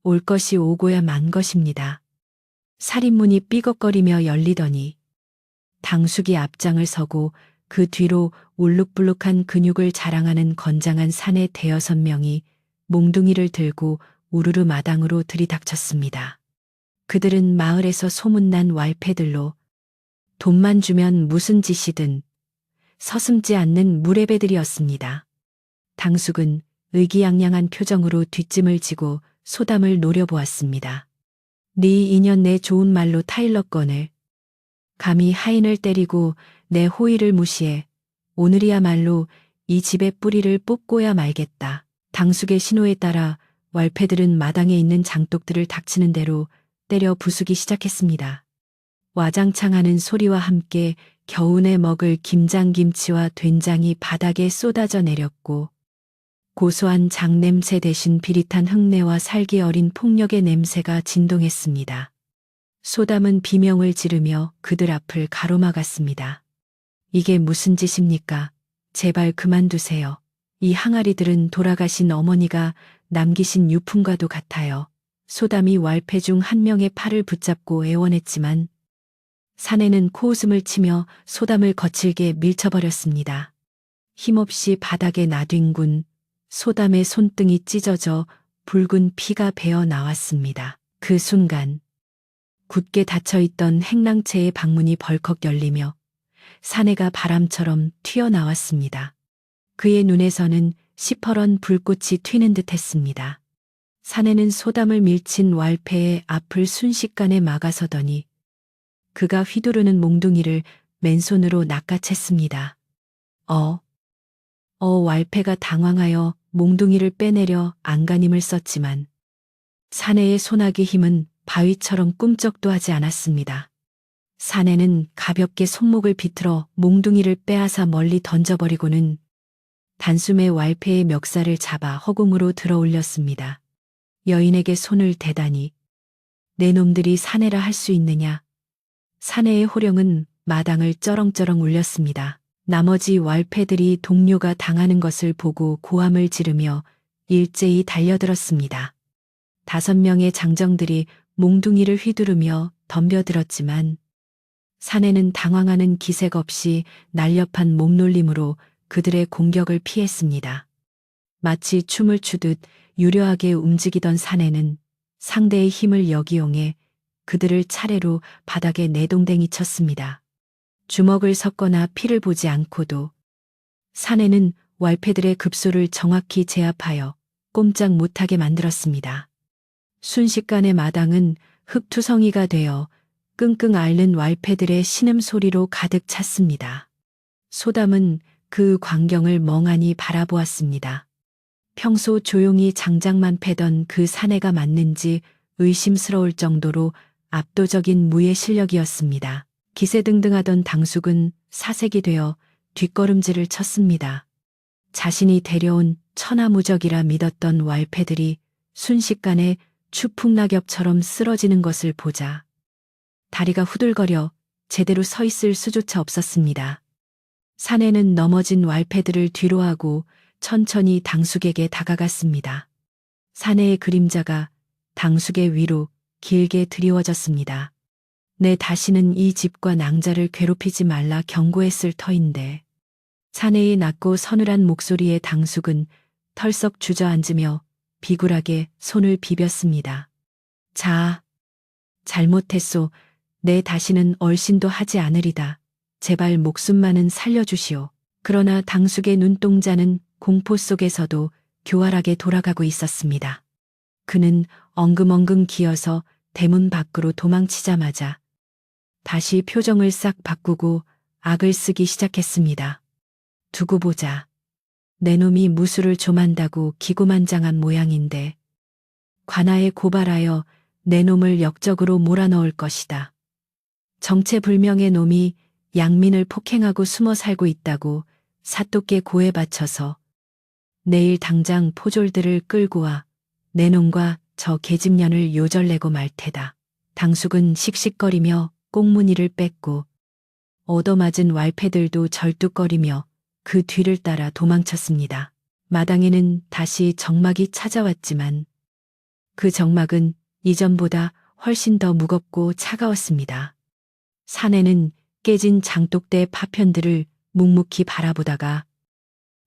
올 것이 오고야 만 것입니다. 살인문이 삐걱거리며 열리더니 당숙이 앞장을 서고 그 뒤로 울룩불룩한 근육을 자랑하는 건장한 사내 대여섯 명이 몽둥이를 들고 우르르 마당으로 들이닥쳤습니다. 그들은 마을에서 소문난 왈패들로 돈만 주면 무슨 짓이든 서슴지 않는 무례배들이었습니다. 당숙은 의기양양한 표정으로 뒷짐을 지고 소담을 노려보았습니다. 네 2년 내 좋은 말로 타일렀거늘 감히 하인을 때리고 내 호의를 무시해 오늘이야말로 이 집의 뿌리를 뽑고야 말겠다. 당숙의 신호에 따라 왈패들은 마당에 있는 장독들을 닥치는 대로 때려 부수기 시작했습니다. 와장창하는 소리와 함께 겨우내 먹을 김장김치와 된장이 바닥에 쏟아져 내렸고 고소한 장냄새 대신 비릿한 흙내와 살기 어린 폭력의 냄새가 진동했습니다. 소담은 비명을 지르며 그들 앞을 가로막았습니다. 이게 무슨 짓입니까? 제발 그만두세요. 이 항아리들은 돌아가신 어머니가 남기신 유품과도 같아요. 소담이 왈패 중 한 명의 팔을 붙잡고 애원했지만 사내는 코웃음을 치며 소담을 거칠게 밀쳐버렸습니다. 힘없이 바닥에 나뒹군 소담의 손등이 찢어져 붉은 피가 배어 나왔습니다. 그 순간 굳게 닫혀있던 행랑채의 방문이 벌컥 열리며 사내가 바람처럼 튀어나왔습니다. 그의 눈에서는 시퍼런 불꽃이 튀는 듯 했습니다. 사내는 소담을 밀친 왈패의 앞을 순식간에 막아서더니 그가 휘두르는 몽둥이를 맨손으로 낚아챘습니다. 왈패가 당황하여 몽둥이를 빼내려 안간힘을 썼지만 사내의 손아귀 힘은 바위처럼 꿈쩍도 하지 않았습니다. 사내는 가볍게 손목을 비틀어 몽둥이를 빼앗아 멀리 던져버리고는 단숨에 왈패의 멱살을 잡아 허공으로 들어 올렸습니다. 여인에게 손을 대다니 내 놈들이 사내라 할 수 있느냐. 사내의 호령은 마당을 쩌렁쩌렁 울렸습니다. 나머지 왈패들이 동료가 당하는 것을 보고 고함을 지르며 일제히 달려들었습니다. 5명의 장정들이 몽둥이를 휘두르며 덤벼들었지만 사내는 당황하는 기색 없이 날렵한 몸놀림으로 그들의 공격을 피했습니다. 마치 춤을 추듯 유려하게 움직이던 사내는 상대의 힘을 역이용해 그들을 차례로 바닥에 내동댕이 쳤습니다. 주먹을 섞거나 피를 보지 않고도 사내는 왈패들의 급소를 정확히 제압하여 꼼짝 못하게 만들었습니다. 순식간에 마당은 흙투성이가 되어 끙끙 앓는 왈패들의 신음소리로 가득 찼습니다. 소담은 그 광경을 멍하니 바라보았습니다. 평소 조용히 장작만 패던 그 사내가 맞는지 의심스러울 정도로 압도적인 무예 실력이었습니다. 기세등등하던 당숙은 사색이 되어 뒷걸음질을 쳤습니다. 자신이 데려온 천하무적이라 믿었던 왈패들이 순식간에 추풍낙엽처럼 쓰러지는 것을 보자 다리가 후들거려 제대로 서 있을 수조차 없었습니다. 사내는 넘어진 왈패들을 뒤로하고 천천히 당숙에게 다가갔습니다. 사내의 그림자가 당숙의 위로 길게 드리워졌습니다. 내 다시는 이 집과 낭자를 괴롭히지 말라 경고했을 터인데. 사내의 낮고 서늘한 목소리에 당숙은 털썩 주저앉으며 비굴하게 손을 비볐습니다. 자, 잘못했소. 내 다시는 얼씬도 하지 않으리다. 제발 목숨만은 살려주시오. 그러나 당숙의 눈동자는 공포 속에서도 교활하게 돌아가고 있었습니다. 그는 엉금엉금 기어서 대문 밖으로 도망치자마자 다시 표정을 싹 바꾸고 악을 쓰기 시작했습니다. 두고 보자. 내 놈이 무술을 좀 한다고 기고만장한 모양인데 관아에 고발하여 내 놈을 역적으로 몰아넣을 것이다. 정체불명의 놈이 양민을 폭행하고 숨어 살고 있다고 사또께 고에 바쳐서 내일 당장 포졸들을 끌고 와 내 놈과 저 계집년을 요절내고 말 테다. 당숙은 씩씩거리며 꽁무니를 뺐고 얻어맞은 왈패들도 절뚝거리며 그 뒤를 따라 도망쳤습니다. 마당에는 다시 정막이 찾아왔지만 그 정막은 이전보다 훨씬 더 무겁고 차가웠습니다. 사내는 깨진 장독대 파편들을 묵묵히 바라보다가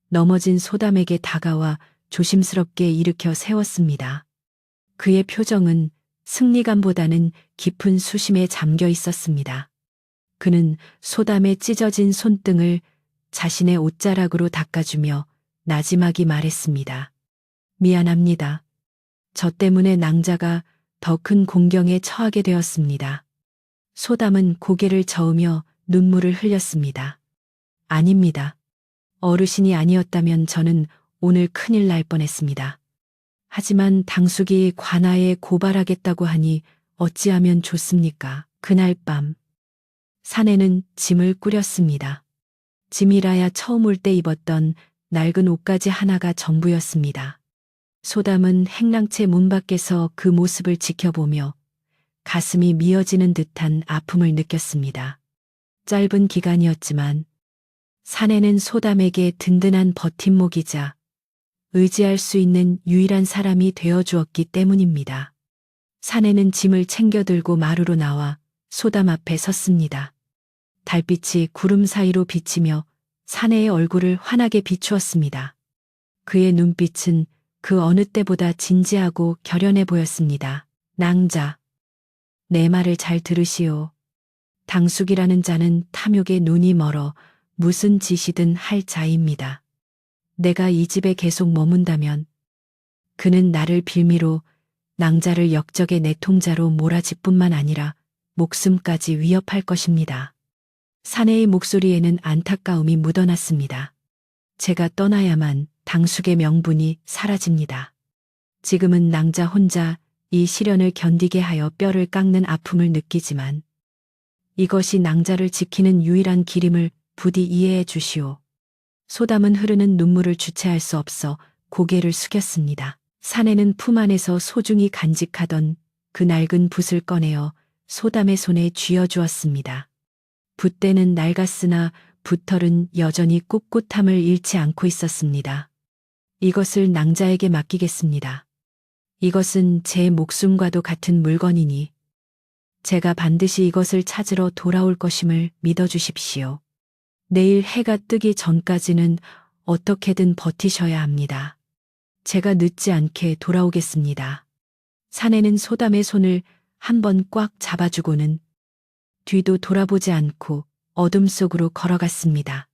넘어진 소담에게 다가와 조심스럽게 일으켜 세웠습니다. 그의 표정은 승리감보다는 깊은 수심에 잠겨 있었습니다. 그는 소담의 찢어진 손등을 자신의 옷자락으로 닦아주며 나지막이 말했습니다. 미안합니다. 저 때문에 낭자가 더 큰 공경에 처하게 되었습니다. 소담은 고개를 저으며 눈물을 흘렸습니다. 아닙니다. 어르신이 아니었다면 저는 오늘 큰일 날 뻔했습니다. 하지만 당숙이 관아에 고발하겠다고 하니 어찌하면 좋습니까? 그날 밤 사내는 짐을 꾸렸습니다. 짐이라야 처음 올 때 입었던 낡은 옷가지 하나가 전부였습니다. 소담은 행랑채 문 밖에서 그 모습을 지켜보며 가슴이 미어지는 듯한 아픔을 느꼈습니다. 짧은 기간이었지만 사내는 소담에게 든든한 버팀목이자 의지할 수 있는 유일한 사람이 되어주었기 때문입니다. 사내는 짐을 챙겨 들고 마루로 나와 소담 앞에 섰습니다. 달빛이 구름 사이로 비치며 사내의 얼굴을 환하게 비추었습니다. 그의 눈빛은 그 어느 때보다 진지하고 결연해 보였습니다. 낭자, 내 말을 잘 들으시오. 당숙이라는 자는 탐욕에 눈이 멀어 무슨 짓이든 할 자입니다. 내가 이 집에 계속 머문다면 그는 나를 빌미로 낭자를 역적의 내통자로 몰아칠 뿐만 아니라 목숨까지 위협할 것입니다. 사내의 목소리에는 안타까움이 묻어났습니다. 제가 떠나야만 당숙의 명분이 사라집니다. 지금은 낭자 혼자 이 시련을 견디게 하여 뼈를 깎는 아픔을 느끼지만 이것이 낭자를 지키는 유일한 길임을 부디 이해해 주시오. 소담은 흐르는 눈물을 주체할 수 없어 고개를 숙였습니다. 사내는 품 안에서 소중히 간직하던 그 낡은 붓을 꺼내어 소담의 손에 쥐어주었습니다. 붓대는 낡았으나 붓털은 여전히 꿋꿋함을 잃지 않고 있었습니다. 이것을 낭자에게 맡기겠습니다. 이것은 제 목숨과도 같은 물건이니 제가 반드시 이것을 찾으러 돌아올 것임을 믿어주십시오. 내일 해가 뜨기 전까지는 어떻게든 버티셔야 합니다. 제가 늦지 않게 돌아오겠습니다. 사내는 소담의 손을 한 번 꽉 잡아주고는 뒤도 돌아보지 않고 어둠 속으로 걸어갔습니다.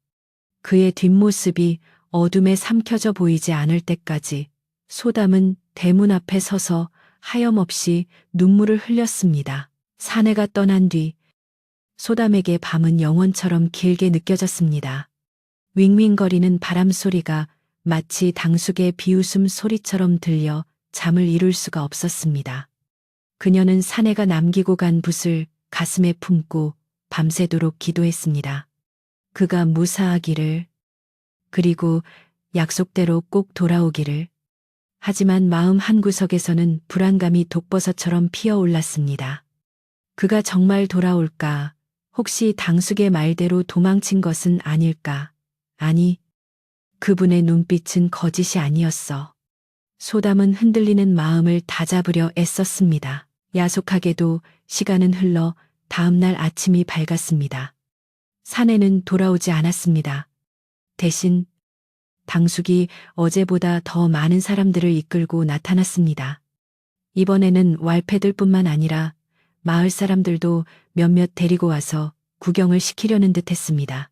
그의 뒷모습이 어둠에 삼켜져 보이지 않을 때까지 소담은 대문 앞에 서서 하염없이 눈물을 흘렸습니다. 사내가 떠난 뒤 소담에게 밤은 영원처럼 길게 느껴졌습니다. 윙윙거리는 바람 소리가 마치 당숙의 비웃음 소리처럼 들려 잠을 이룰 수가 없었습니다. 그녀는 사내가 남기고 간 붓을 가슴에 품고 밤새도록 기도했습니다. 그가 무사하기를, 그리고 약속대로 꼭 돌아오기를. 하지만 마음 한구석에서는 불안감이 독버섯처럼 피어올랐습니다. 그가 정말 돌아올까? 혹시 당숙의 말대로 도망친 것은 아닐까? 아니, 그분의 눈빛은 거짓이 아니었어. 소담은 흔들리는 마음을 다잡으려 애썼습니다. 야속하게도 시간은 흘러 다음날 아침이 밝았습니다. 사내는 돌아오지 않았습니다. 대신 당숙이 어제보다 더 많은 사람들을 이끌고 나타났습니다. 이번에는 왈패들뿐만 아니라 마을 사람들도 몇몇 데리고 와서 구경을 시키려는 듯 했습니다.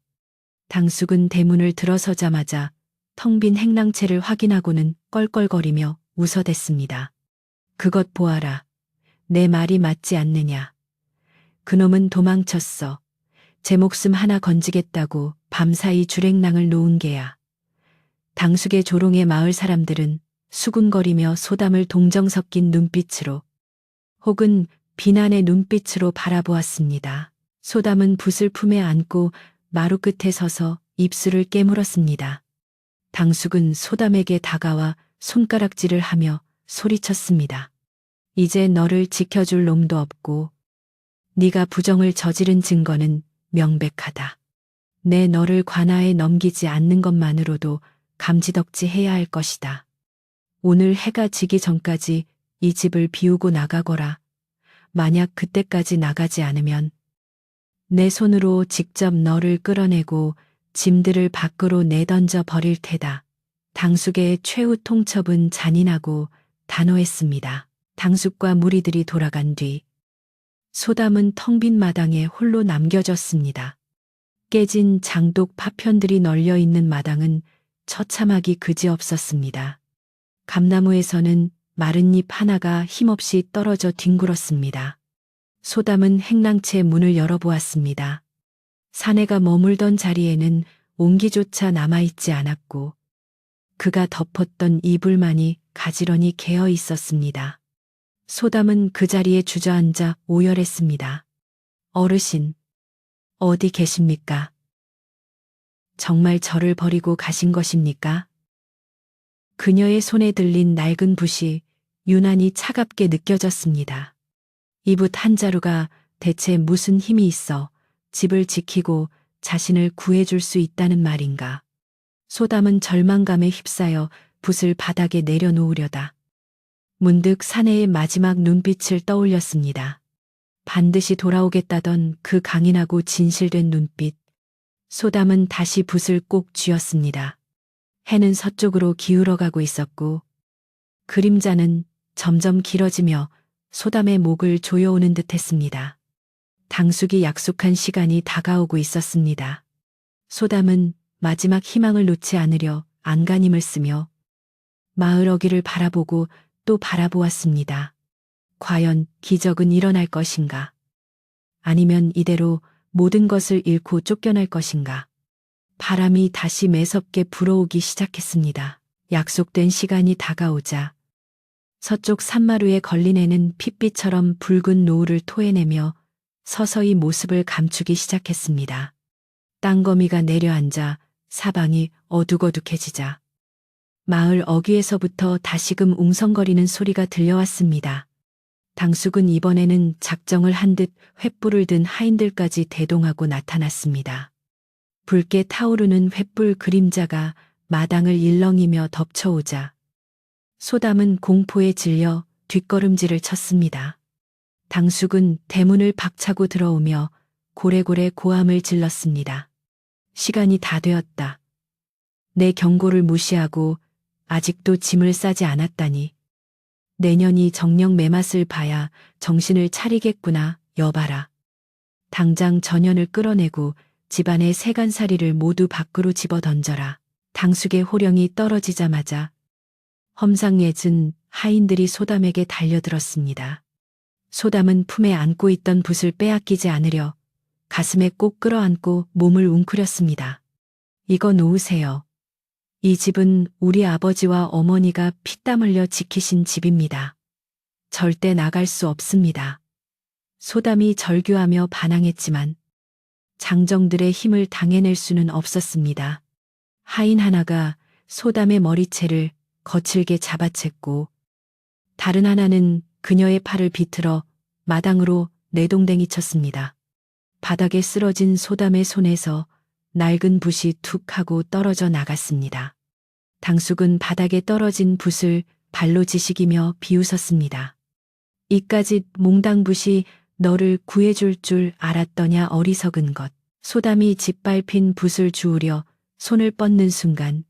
당숙은 대문을 들어서자마자 텅 빈 행랑채를 확인하고는 껄껄거리며 웃어댔습니다. 그것 보아라. 내 말이 맞지 않느냐. 그놈은 도망쳤어. 제 목숨 하나 건지겠다고 밤사이 주랭랑을 놓은 게야. 당숙의 조롱에 마을 사람들은 수군거리며 소담을 동정 섞인 눈빛으로 혹은 비난의 눈빛으로 바라보았습니다. 소담은 붓을 품에 안고 마루 끝에 서서 입술을 깨물었습니다. 당숙은 소담에게 다가와 손가락질을 하며 소리쳤습니다. 이제 너를 지켜줄 놈도 없고 네가 부정을 저지른 증거는 명백하다. 내 너를 관아에 넘기지 않는 것만으로도 감지덕지 해야 할 것이다. 오늘 해가 지기 전까지 이 집을 비우고 나가거라. 만약 그때까지 나가지 않으면 내 손으로 직접 너를 끌어내고 짐들을 밖으로 내던져 버릴 테다. 당숙의 최후 통첩은 잔인하고 단호했습니다. 당숙과 무리들이 돌아간 뒤 소담은 텅 빈 마당에 홀로 남겨졌습니다. 깨진 장독 파편들이 널려 있는 마당은 처참하기 그지없었습니다. 감나무에서는 마른 잎 하나가 힘없이 떨어져 뒹굴었습니다. 소담은 행랑채 문을 열어보았습니다. 사내가 머물던 자리에는 온기조차 남아있지 않았고 그가 덮었던 이불만이 가지런히 개어 있었습니다. 소담은 그 자리에 주저앉아 오열했습니다. 어르신, 어디 계십니까? 정말 저를 버리고 가신 것입니까? 그녀의 손에 들린 낡은 붓이 유난히 차갑게 느껴졌습니다. 이 붓 한 자루가 대체 무슨 힘이 있어 집을 지키고 자신을 구해줄 수 있다는 말인가? 소담은 절망감에 휩싸여 붓을 바닥에 내려놓으려다 문득 사내의 마지막 눈빛을 떠올렸습니다. 반드시 돌아오겠다던 그 강인하고 진실된 눈빛. 소담은 다시 붓을 꼭 쥐었습니다. 해는 서쪽으로 기울어가고 있었고 그림자는 점점 길어지며 소담의 목을 조여오는 듯했습니다. 당숙이 약속한 시간이 다가오고 있었습니다. 소담은 마지막 희망을 놓지 않으려 안간힘을 쓰며 마을 어귀를 바라보고 또 바라보았습니다. 과연 기적은 일어날 것인가? 아니면 이대로 모든 것을 잃고 쫓겨날 것인가? 바람이 다시 매섭게 불어오기 시작했습니다. 약속된 시간이 다가오자 서쪽 산마루에 걸린 해는 핏빛처럼 붉은 노을을 토해내며 서서히 모습을 감추기 시작했습니다. 땅거미가 내려앉아 사방이 어둑어둑해지자 마을 어귀에서부터 다시금 웅성거리는 소리가 들려왔습니다. 당숙은 이번에는 작정을 한 듯 횃불을 든 하인들까지 대동하고 나타났습니다. 붉게 타오르는 횃불 그림자가 마당을 일렁이며 덮쳐오자 소담은 공포에 질려 뒷걸음질을 쳤습니다. 당숙은 대문을 박차고 들어오며 고래고래 고함을 질렀습니다. 시간이 다 되었다. 내 경고를 무시하고 아직도 짐을 싸지 않았다니. 내년이 정령 매맛을 봐야 정신을 차리겠구나, 여봐라. 당장 전연을 끌어내고 집안의 세간살이를 모두 밖으로 집어던져라. 당숙의 호령이 떨어지자마자 험상궂은 하인들이 소담에게 달려들었습니다. 소담은 품에 안고 있던 붓을 빼앗기지 않으려 가슴에 꼭 끌어안고 몸을 웅크렸습니다. 이거 놓으세요. 이 집은 우리 아버지와 어머니가 피땀 흘려 지키신 집입니다. 절대 나갈 수 없습니다. 소담이 절규하며 반항했지만 장정들의 힘을 당해낼 수는 없었습니다. 하인 하나가 소담의 머리채를 거칠게 잡아챘고 다른 하나는 그녀의 팔을 비틀어 마당으로 내동댕이 쳤습니다. 바닥에 쓰러진 소담의 손에서 낡은 붓이 툭 하고 떨어져 나갔습니다. 당숙은 바닥에 떨어진 붓을 발로 지식이며 비웃었습니다. 이까짓 몽당붓이 너를 구해줄 줄 알았더냐 어리석은 것. 소담이 짓밟힌 붓을 주우려 손을 뻗는 순간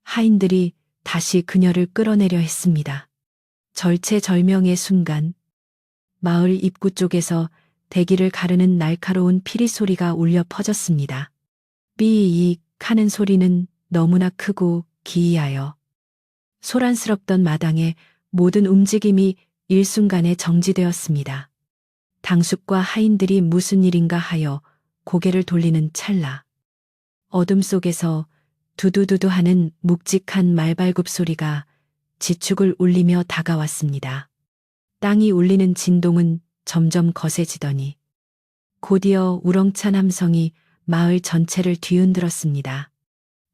하인들이 다시 그녀를 끌어내려 했습니다. 절체절명의 순간 마을 입구 쪽에서 대기를 가르는 날카로운 피리 소리가 울려 퍼졌습니다. 삐익 하는 소리는 너무나 크고 기이하여 소란스럽던 마당에 모든 움직임이 일순간에 정지되었습니다. 당숙과 하인들이 무슨 일인가 하여 고개를 돌리는 찰나 어둠 속에서 두두두두 하는 묵직한 말발굽 소리가 지축을 울리며 다가왔습니다. 땅이 울리는 진동은 점점 거세지더니 곧이어 우렁찬 함성이 마을 전체를 뒤흔들었습니다.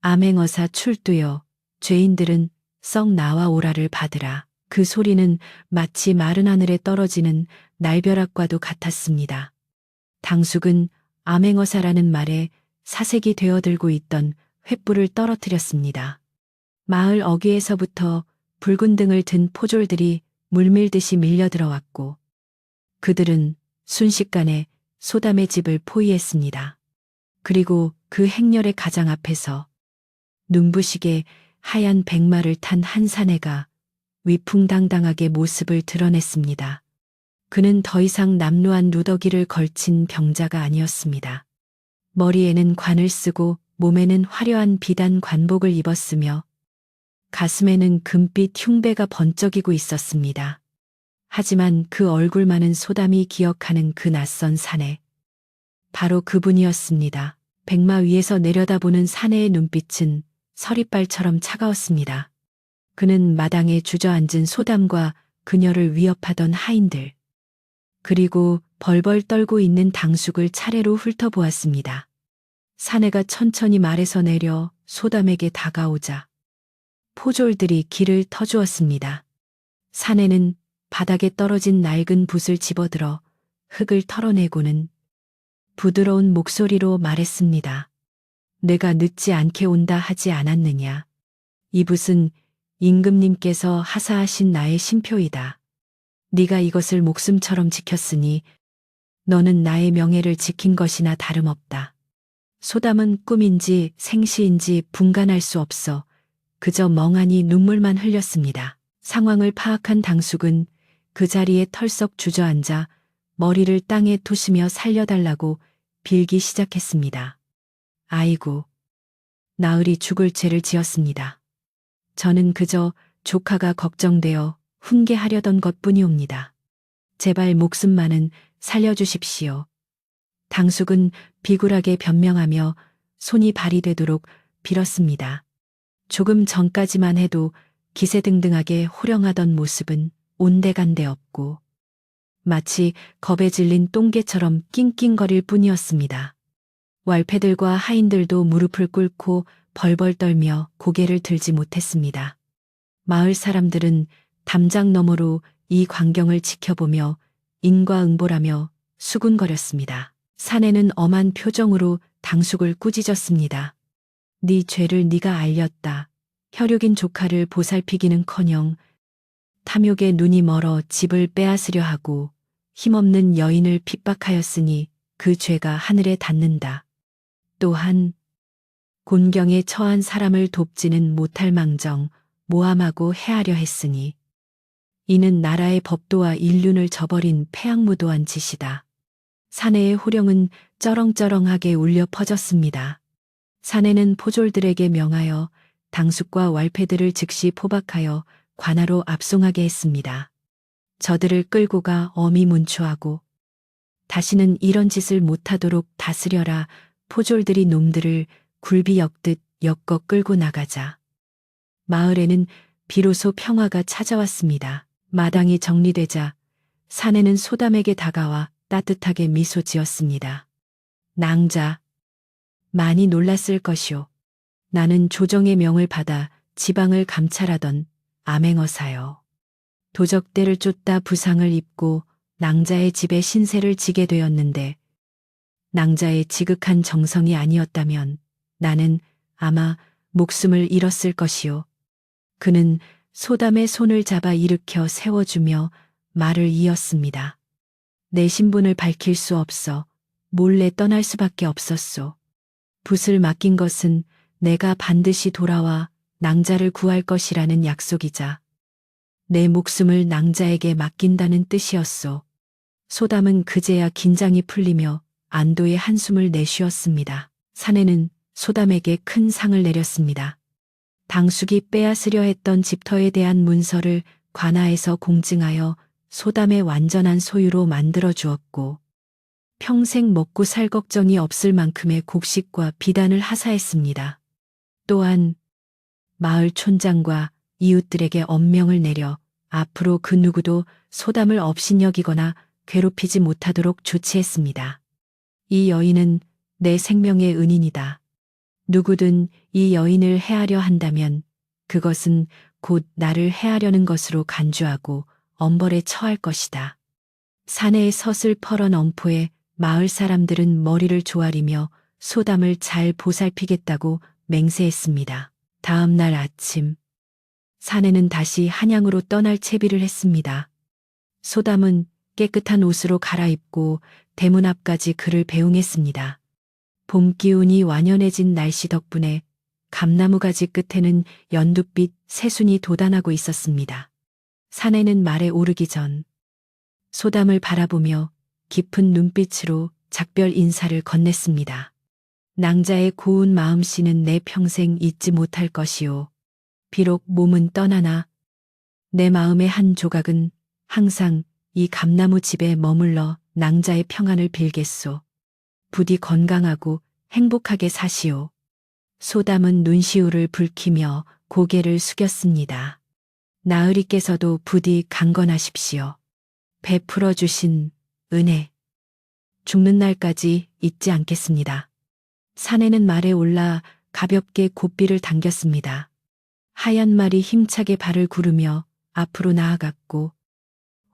암행어사 출두여 죄인들은 썩 나와 오라를 받으라. 그 소리는 마치 마른 하늘에 떨어지는 날벼락과도 같았습니다. 당숙은 암행어사라는 말에 사색이 되어들고 있던 횃불을 떨어뜨렸습니다. 마을 어귀에서부터 붉은 등을 든 포졸들이 물밀듯이 밀려들어왔고 그들은 순식간에 소담의 집을 포위했습니다. 그리고 그 행렬의 가장 앞에서 눈부시게 하얀 백마를 탄 한 사내가 위풍당당하게 모습을 드러냈습니다. 그는 더 이상 남루한 누더기를 걸친 병자가 아니었습니다. 머리에는 관을 쓰고 몸에는 화려한 비단 관복을 입었으며 가슴에는 금빛 흉배가 번쩍이고 있었습니다. 하지만 그 얼굴만은 소담이 기억하는 그 낯선 사내. 바로 그분이었습니다. 백마 위에서 내려다보는 사내의 눈빛은 서리발처럼 차가웠습니다. 그는 마당에 주저앉은 소담과 그녀를 위협하던 하인들, 그리고 벌벌 떨고 있는 당숙을 차례로 훑어보았습니다. 사내가 천천히 말에서 내려 소담에게 다가오자 포졸들이 길을 터주었습니다. 사내는 바닥에 떨어진 낡은 붓을 집어들어 흙을 털어내고는 부드러운 목소리로 말했습니다. 내가 늦지 않게 온다 하지 않았느냐. 이 붓은 임금님께서 하사하신 나의 신표이다. 네가 이것을 목숨처럼 지켰으니 너는 나의 명예를 지킨 것이나 다름없다. 소담은 꿈인지 생시인지 분간할 수 없어 그저 멍하니 눈물만 흘렸습니다. 상황을 파악한 당숙은 그 자리에 털썩 주저앉아 머리를 땅에 투시며 살려달라고 빌기 시작했습니다. 아이고, 나으리 죽을 죄를 지었습니다. 저는 그저 조카가 걱정되어 훈계하려던 것뿐이옵니다. 제발 목숨만은 살려주십시오. 당숙은 비굴하게 변명하며 손이 발이 되도록 빌었습니다. 조금 전까지만 해도 기세등등하게 호령하던 모습은 온데간데 없고 마치 겁에 질린 똥개처럼 낑낑거릴 뿐이었습니다. 왈패들과 하인들도 무릎을 꿇고 벌벌 떨며 고개를 들지 못했습니다. 마을 사람들은 담장 너머로 이 광경을 지켜보며 인과응보라며 수군거렸습니다. 사내는 엄한 표정으로 당숙을 꾸짖었습니다. 네 죄를 네가 알렸다. 혈육인 조카를 보살피기는커녕 탐욕에 눈이 멀어 집을 빼앗으려 하고 힘없는 여인을 핍박하였으니 그 죄가 하늘에 닿는다. 또한 곤경에 처한 사람을 돕지는 못할 망정 모함하고 해하려 했으니 이는 나라의 법도와 인륜을 저버린 폐악무도한 짓이다. 사내의 호령은 쩌렁쩌렁하게 울려 퍼졌습니다. 사내는 포졸들에게 명하여 당숙과 왈패들을 즉시 포박하여 관하로 압송하게 했습니다. 저들을 끌고 가 엄히 문초하고 다시는 이런 짓을 못하도록 다스려라. 포졸들이 놈들을 굴비 엮듯 엮어 끌고 나가자 마을에는 비로소 평화가 찾아왔습니다. 마당이 정리되자 사내는 소담에게 다가와 따뜻하게 미소 지었습니다. 낭자, 많이 놀랐을 것이오. 나는 조정의 명을 받아 지방을 감찰하던 암행어사요. 도적대를 쫓다 부상을 입고 낭자의 집에 신세를 지게 되었는데 낭자의 지극한 정성이 아니었다면 나는 아마 목숨을 잃었을 것이오. 그는 소담의 손을 잡아 일으켜 세워주며 말을 이었습니다. 내 신분을 밝힐 수 없어 몰래 떠날 수밖에 없었소. 붓을 맡긴 것은 내가 반드시 돌아와 낭자를 구할 것이라는 약속이자 내 목숨을 낭자에게 맡긴다는 뜻이었소. 소담은 그제야 긴장이 풀리며 안도의 한숨을 내쉬었습니다. 사내는 소담에게 큰 상을 내렸습니다. 당숙이 빼앗으려 했던 집터에 대한 문서를 관하에서 공증하여 소담의 완전한 소유로 만들어 주었고 평생 먹고 살 걱정이 없을 만큼의 곡식과 비단을 하사했습니다. 또한 마을 촌장과 이웃들에게 엄명을 내려 앞으로 그 누구도 소담을 업신여기거나 괴롭히지 못하도록 조치했습니다. 이 여인은 내 생명의 은인이다. 누구든 이 여인을 해하려 한다면 그것은 곧 나를 해하려는 것으로 간주하고 엄벌에 처할 것이다. 사내의 서슬퍼런 엄포에 마을 사람들은 머리를 조아리며 소담을 잘 보살피겠다고 맹세했습니다. 다음 날 아침 사내는 다시 한양으로 떠날 채비를 했습니다. 소담은 깨끗한 옷으로 갈아입고 대문 앞까지 그를 배웅했습니다. 봄 기운이 완연해진 날씨 덕분에 감나무 가지 끝에는 연두빛 새순이 돋아나고 있었습니다. 사내는 말에 오르기 전 소담을 바라보며 깊은 눈빛으로 작별 인사를 건넸습니다. 낭자의 고운 마음씨는 내 평생 잊지 못할 것이오. 비록 몸은 떠나나 내 마음의 한 조각은 항상 이 감나무 집에 머물러 낭자의 평안을 빌겠소. 부디 건강하고 행복하게 사시오. 소담은 눈시울을 붉히며 고개를 숙였습니다. 나으리께서도 부디 강건하십시오. 베풀어 주신 은혜. 죽는 날까지 잊지 않겠습니다. 사내는 말에 올라 가볍게 고삐를 당겼습니다. 하얀 말이 힘차게 발을 구르며 앞으로 나아갔고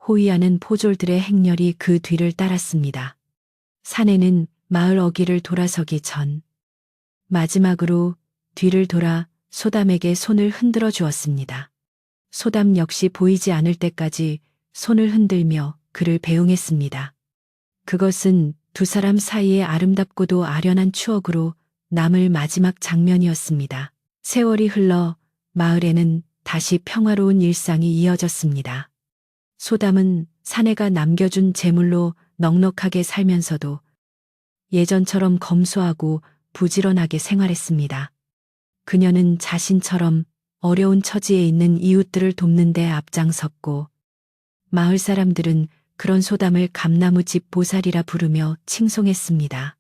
호위하는 포졸들의 행렬이 그 뒤를 따랐습니다. 사내는 마을 어귀를 돌아서기 전 마지막으로 뒤를 돌아 소담에게 손을 흔들어 주었습니다. 소담 역시 보이지 않을 때까지 손을 흔들며 그를 배웅했습니다. 그것은 두 사람 사이의 아름답고도 아련한 추억으로 남을 마지막 장면이었습니다. 세월이 흘러 마을에는 다시 평화로운 일상이 이어졌습니다. 소담은 사내가 남겨준 재물로 넉넉하게 살면서도 예전처럼 검소하고 부지런하게 생활했습니다. 그녀는 자신처럼 어려운 처지에 있는 이웃들을 돕는 데 앞장섰고 마을 사람들은 그런 소담을 감나무집 보살이라 부르며 칭송했습니다.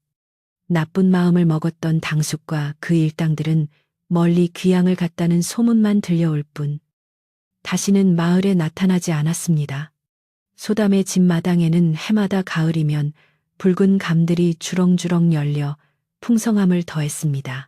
나쁜 마음을 먹었던 당숙과 그 일당들은 멀리 귀양을 갔다는 소문만 들려올 뿐 다시는 마을에 나타나지 않았습니다. 소담의 집 마당에는 해마다 가을이면 붉은 감들이 주렁주렁 열려 풍성함을 더했습니다.